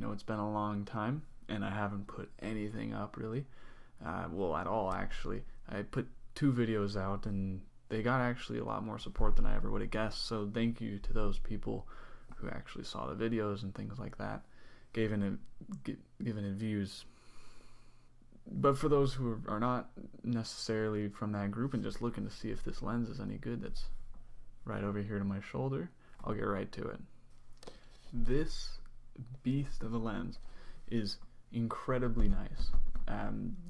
know it's been a long time, and I haven't put anything up really. Well, at all actually. I put 2 videos out, and they got actually a lot more support than I ever would have guessed. So thank you to those people who actually saw the videos and things like that, giving it views. But for those who are not necessarily from that group and just looking to see if this lens is any good, that's right over here to my shoulder, I'll get right to it. This beast of a lens is incredibly nice.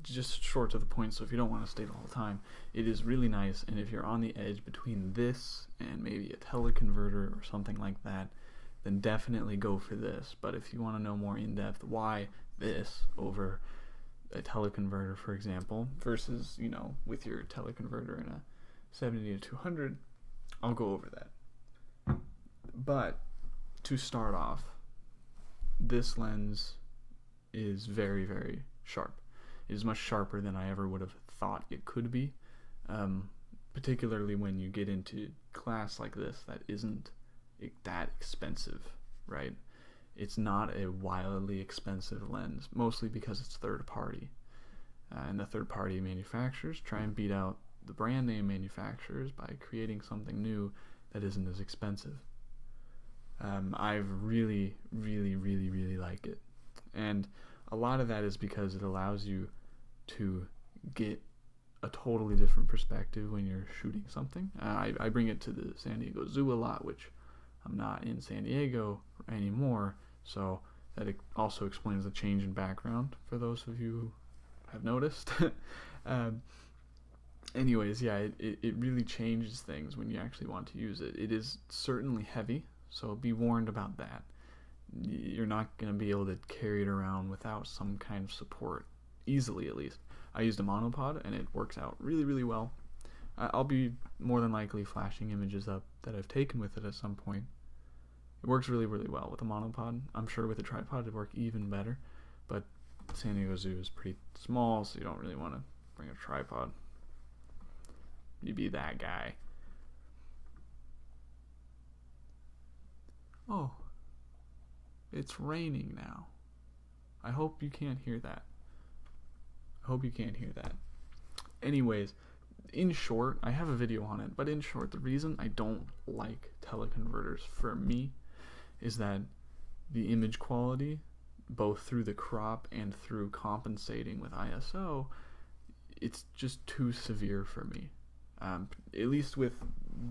Just short to the point, so if you don't want to stay the whole time, it is really nice. And if you're on the edge between this and maybe a teleconverter or something like that, then definitely go for this. But if you want to know more in depth why this over a teleconverter, for example, versus, you know, with your teleconverter in a 70-200, I'll go over that. But to start off, this lens is very, very sharp. It is much sharper than I ever would have thought it could be, particularly when you get into glass like this that isn't that expensive, right? It's not a wildly expensive lens, mostly because it's third party. And the third party manufacturers try and beat out the brand name manufacturers by creating something new that isn't as expensive. I really, really, really, really like it. And a lot of that is because it allows you to get a totally different perspective when you're shooting something. I bring it to the San Diego Zoo a lot, which I'm not in San Diego anymore, so that also explains the change in background for those of you who have noticed. Anyways, yeah, it really changes things when you actually want to use it. It is certainly heavy, so be warned about that. You're not going to be able to carry it around without some kind of support, easily at least. I used a monopod, and it works out really, really well. I'll be more than likely flashing images up that I've taken with it at some point. It works really, really well with a monopod. I'm sure with a tripod it'd work even better, but San Diego Zoo is pretty small, so you don't really want to bring a tripod. You be that guy. Oh, it's raining now. I hope you can't hear that. Anyways, in short, I have a video on it, but in short, the reason I don't like teleconverters for me is that the image quality, both through the crop and through compensating with ISO, it's just too severe for me. At least with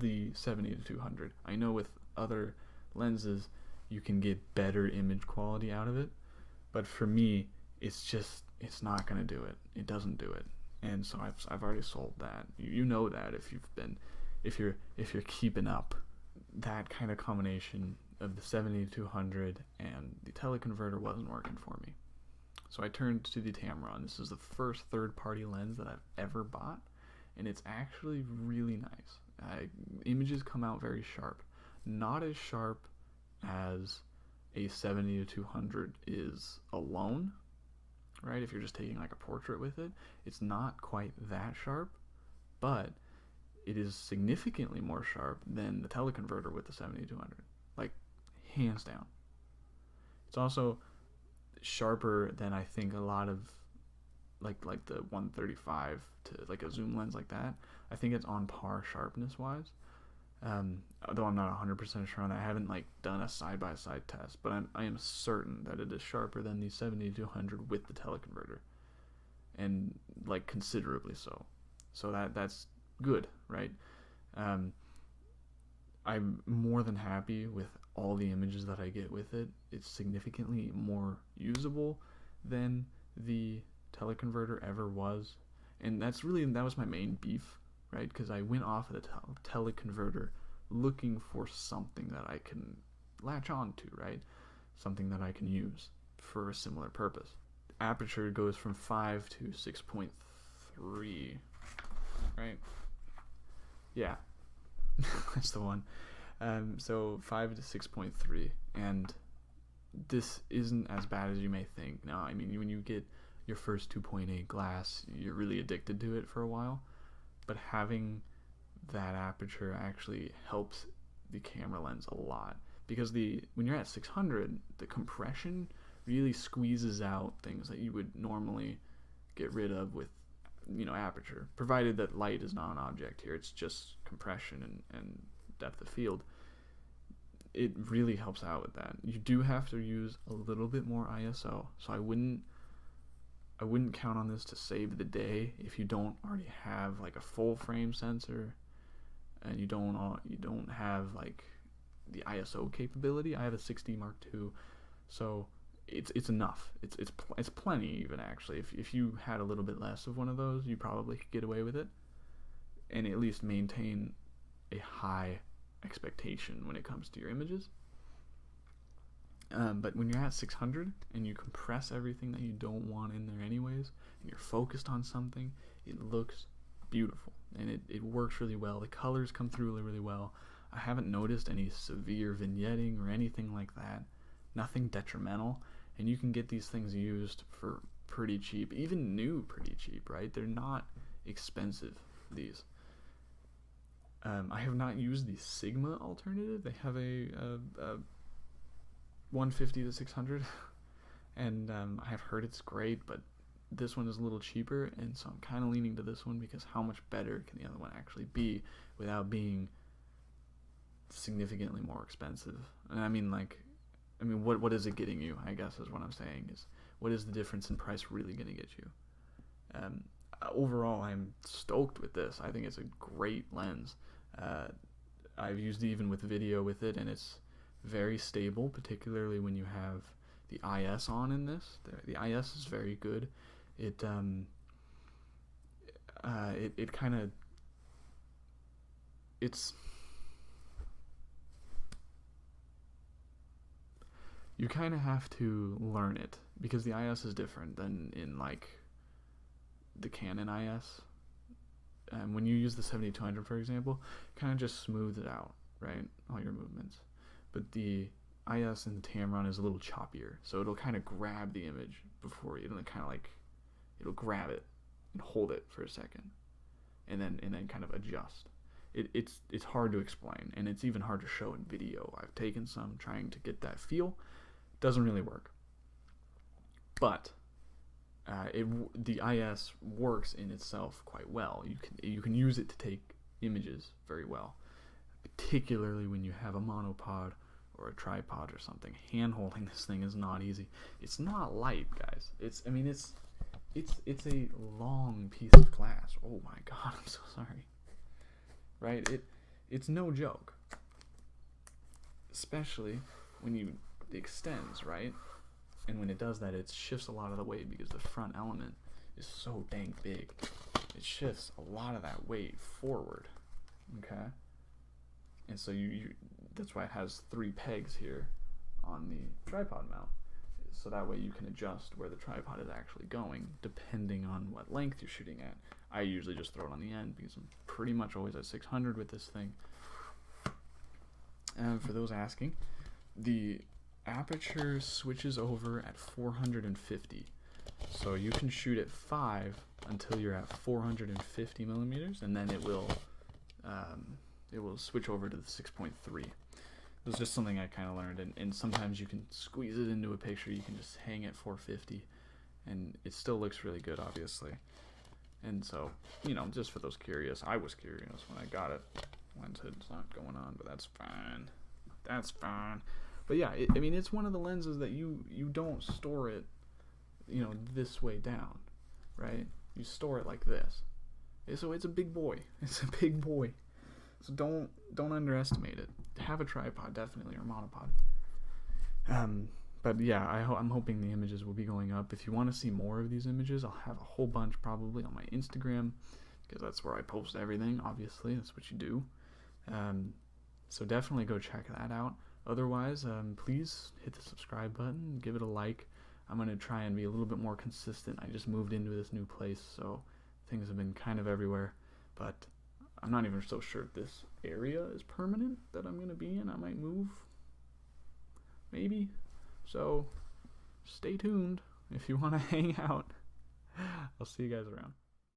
the 70-200. I know with other lenses you can get better image quality out of it, but for me it's not gonna do it. It doesn't do it. And so I've already sold that. You know that if you're keeping up. That kind of combination of the 70-200 and the teleconverter wasn't working for me. So I turned to the Tamron. This is the first third-party lens that I've ever bought, and it's actually really nice. Images come out very sharp. Not as sharp as a 70-200 is alone, right? If you're just taking like a portrait with it, it's not quite that sharp, but it is significantly more sharp than the teleconverter with the 70-200, like hands down. It's also sharper than I think a lot of like the 135 to like a zoom lens like that. I think it's on par sharpness wise. Though I'm not 100% sure on that. I haven't like done a side-by-side test, but I am certain that it is sharper than the 70-200 with the teleconverter, and like considerably so. So that's good, right? I'm more than happy with all the images that I get with it. It's significantly more usable than the teleconverter ever was, and that was my main beef, right? Because I went off of the teleconverter looking for something that I can latch on to, right? Something that I can use for a similar purpose. Aperture goes from 5 to 6.3, right? Yeah, that's the one. So 5 to 6.3, and this isn't as bad as you may think. Now, I mean, when you get your first 2.8 glass, you're really addicted to it for a while, but having that aperture actually helps the camera lens a lot, because when you're at 600, the compression really squeezes out things that you would normally get rid of with, aperture, provided that light is not an object here. It's just compression and depth of field. It really helps out with that. You do have to use a little bit more ISO, so I wouldn't count on this to save the day if you don't already have like a full frame sensor and you don't have like the ISO capability. I have a 6D Mark II, so it's enough. It's plenty even, actually. If you had a little bit less of one of those, you probably could get away with it and at least maintain a high expectation when it comes to your images. But when you're at 600 and you compress everything that you don't want in there anyways, and you're focused on something, it looks beautiful and it works really well. The colors come through really well. I haven't noticed any severe vignetting or anything like that. Nothing detrimental. And you can get these things used for pretty cheap, even new pretty cheap, right? They're not expensive, these. I have not used the Sigma alternative. They have a 150-600, and I have heard it's great, but this one is a little cheaper, and so I'm kind of leaning to this one because how much better can the other one actually be without being significantly more expensive? And I mean, what is it getting you, I guess is what I'm saying, is what is the difference in price really going to get you? Overall, I'm stoked with this. I think it's a great lens. I've used it even with video with it, and it's very stable, particularly when you have the IS on in this. The IS is very good. It kind of, you kind of have to learn it because the IS is different than in like the Canon IS. When you use the 7200, for example, kind of just smooths it out, right? All your movements. But the IS in the Tamron is a little choppier, so it'll kind of grab the image before you, it'll grab it and hold it for a second, and then kind of adjust. It's hard to explain, and it's even hard to show in video. I've taken some trying to get that feel. Doesn't really work. But the IS works in itself quite well. You can use it to take images very well, particularly when you have a monopod or a tripod or something. Hand holding this thing is not easy. It's not light, guys. It's a long piece of glass. Oh my god, I'm so sorry. Right? It's no joke. Especially when it extends, right? And when it does that, it shifts a lot of the weight because the front element is so dang big. It shifts a lot of that weight forward. Okay? And so that's why it has 3 pegs here on the tripod mount. So that way you can adjust where the tripod is actually going depending on what length you're shooting at. I usually just throw it on the end because I'm pretty much always at 600 with this thing. And for those asking, the aperture switches over at 450. So you can shoot at 5 until you're at 450 millimeters, and then it will switch over to the 6.3. It was just something I kind of learned, and sometimes you can squeeze it into a picture. You can just hang at 450, and it still looks really good, obviously. And so, just for those curious, I was curious when I got it. Lens hood's not going on, but that's fine. That's fine. But yeah, it's one of the lenses that you don't store it, this way down, right? You store it like this. So it's a big boy. It's a big boy. So don't underestimate it. Have a tripod, definitely, or monopod. But yeah, I'm hoping the images will be going up. If you want to see more of these images, I'll have a whole bunch probably on my Instagram, because that's where I post everything, obviously. That's what you do. So definitely go check that out. Otherwise, please hit the subscribe button, give it a like. I'm going to try and be a little bit more consistent. I just moved into this new place, so things have been kind of everywhere. But I'm not even so sure if this area is permanent that I'm going to be in. I might move. Maybe. So, stay tuned if you want to hang out. I'll see you guys around.